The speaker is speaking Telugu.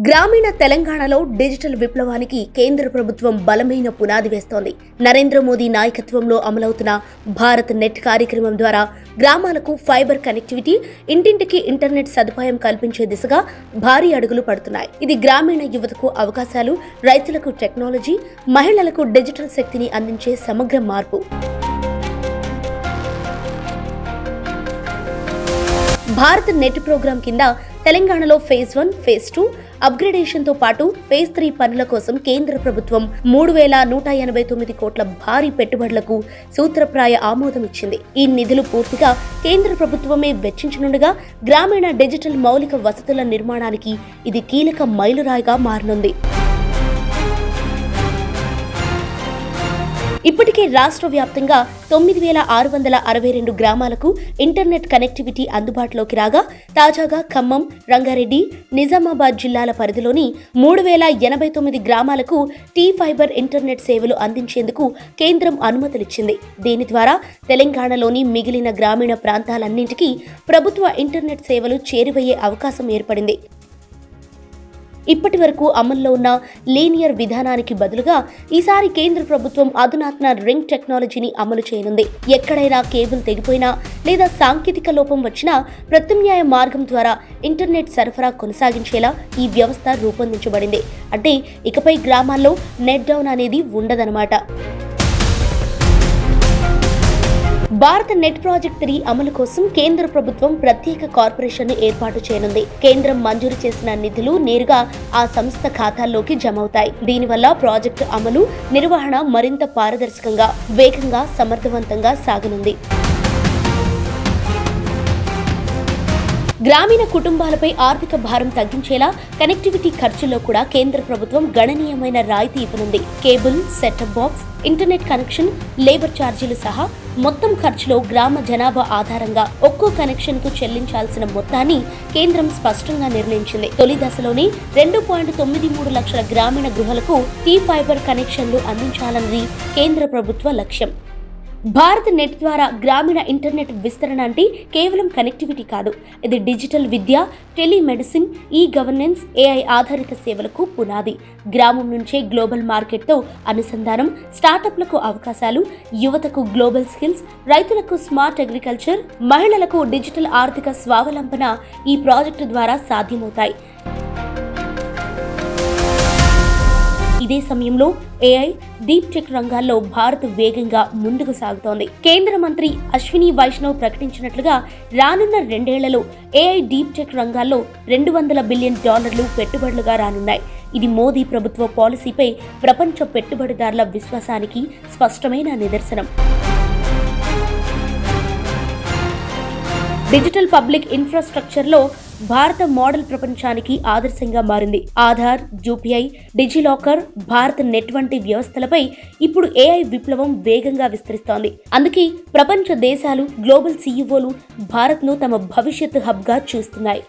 గ్రామీణ తెలంగాణలో డిజిటల్ విప్లవానికి కేంద్ర ప్రభుత్వం బలమైన పునాది వేస్తోంది. నరేంద్ర మోదీ నాయకత్వంలో అమలవుతున్న భారత్ నెట్ కార్యక్రమం ద్వారా గ్రామాలకు ఫైబర్ కనెక్టివిటీ, ఇంటింటికి ఇంటర్నెట్ సదుపాయం కల్పించే దిశగా భారీ అడుగులు పడుతున్నాయి. ఇది గ్రామీణ యువతకు అవకాశాలు, రైతులకు టెక్నాలజీ, మహిళలకు డిజిటల్ శక్తిని అందించే సమగ్ర మార్పు. భారత్ నెట్ ప్రోగ్రాం కింద తెలంగాణలో ఫేజ్ 1, ఫేజ్ 2 అప్గ్రేడేషన్తో పాటు ఫేజ్ 3 పనుల కోసం కేంద్ర ప్రభుత్వం 3,189 కోట్ల భారీ పెట్టుబడులకు సూత్రప్రాయ ఆమోదం ఇచ్చింది. ఈ నిధులు పూర్తిగా కేంద్ర ప్రభుత్వమే వెచ్చించనుండగా గ్రామీణ డిజిటల్ మౌలిక వసతుల నిర్మాణానికి ఇది కీలక మైలురాయిగా మారనుంది. ఇప్పటికే రాష్ట్ర వ్యాప్తంగా 9,662 గ్రామాలకు ఇంటర్నెట్ కనెక్టివిటీ అందుబాటులోకి రాగా, తాజాగా ఖమ్మం, రంగారెడ్డి, నిజామాబాద్ జిల్లాల పరిధిలోని 3,089 గ్రామాలకు టీ-ఫైబర్ ఇంటర్నెట్ సేవలు అందించేందుకు కేంద్రం అనుమతులిచ్చింది. దీని ద్వారా తెలంగాణలోని మిగిలిన గ్రామీణ ప్రాంతాలన్నింటికీ ప్రభుత్వ ఇంటర్నెట్ సేవలు చేరువయ్యే అవకాశం ఏర్పడింది. ఇప్పటి వరకు అమల్లో ఉన్న లీనియర్ విధానానికి బదులుగా ఈసారి కేంద్ర ప్రభుత్వం అధునాతన రింగ్ టెక్నాలజీని అమలు చేయనుంది. ఎక్కడైనా కేబుల్ తెగిపోయినా లేదా సాంకేతిక లోపం వచ్చినా ప్రత్యామ్నాయ మార్గం ద్వారా ఇంటర్నెట్ సరఫరా కొనసాగించేలా ఈ వ్యవస్థ రూపొందించబడింది. అంటే ఇకపై గ్రామాల్లో నెట్ డౌన్ అనేది ఉండదన్నమాట. భారత నెట్ ప్రాజెక్ట్ 3 అమలు కోసం కేంద్ర ప్రభుత్వం ప్రత్యేక కార్పొరేషన్ ఏర్పాటు చేయనుంది. కేంద్రం మంజూరు చేసిన నిధులు నేరుగా ఆ సంస్థ ఖాతాల్లోకి జమ అవుతాయి. దీనివల్ల ప్రాజెక్టు అమలు, నిర్వహణ మరింత పారదర్శకంగా, వేగంగా, సమర్థవంతంగా సాగనుంది. గ్రామీణ కుటుంబాలపై ఆర్థిక భారం తగ్గించేలా కనెక్టివిటీ ఖర్చుల్లో కూడా కేంద్ర ప్రభుత్వం గణనీయమైన రాయితీ ఇవ్వనుంది. Cable, setup box, internet connection, labour ఛార్జీలు సహా మొత్తం ఖర్చులో గ్రామ జనాభా ఆధారంగా ఒక్కో కనెక్షన్ కు చెల్లించాల్సిన మొత్తాన్ని కేంద్రం స్పష్టంగా నిర్ణయించింది. తొలి దశలోనే 2.93 లక్షల గ్రామీణ గృహాలకు టీ-ఫైబర్ కనెక్షన్లు అందించాలన్నది కేంద్ర ప్రభుత్వ లక్ష్యం. భారత్ నెట్ ద్వారా గ్రామీణ ఇంటర్నెట్ విస్తరణ అంటే కేవలం కనెక్టివిటీ కాదు, ఇది డిజిటల్ విద్య, టెలిమెడిసిన్, ఈ-గవర్నెన్స్, AI ఆధారిత సేవలకు పునాది. గ్రామం నుంచే గ్లోబల్ మార్కెట్తో అనుసంధానం, స్టార్టప్లకు అవకాశాలు, యువతకు గ్లోబల్ స్కిల్స్, రైతులకు స్మార్ట్ అగ్రికల్చర్, మహిళలకు డిజిటల్ ఆర్థిక స్వావలంబన ఈ ప్రాజెక్టు ద్వారా సాధ్యమవుతాయి. ఇదే సమయంలో AI, డీప్ టెక్ రంగాల్లో భారత్ వేగంగా ముందుకు సాగుతోంది. కేంద్ర మంత్రి అశ్విని వైష్ణవ్ ప్రకటించినట్లుగా రానున్న 2 ఏళ్లలో AI, డీప్ టెక్ రంగాల్లో $200 బిలియన్ పెట్టుబడులుగా రానున్నాయి. ఇది మోదీ ప్రభుత్వ పాలసీపై ప్రపంచ పెట్టుబడిదారుల విశ్వాసానికి స్పష్టమైన నిదర్శనం. డిజిటల్ పబ్లిక్ ఇన్ఫ్రాస్ట్రక్చర్లో భారత మోడల్ ప్రపంచానికి ఆదర్శంగా మారింది. Aadhaar, UPI, DigiLocker, Bharat net వంటి వ్యవస్థలపై ఇప్పుడు AI విప్లవం వేగంగా విస్తరిస్తోంది. అందుకే ప్రపంచ దేశాలు, గ్లోబల్ CEOలు భారత్ను తమ భవిష్యత్ హబ్గా చూస్తున్నాయి.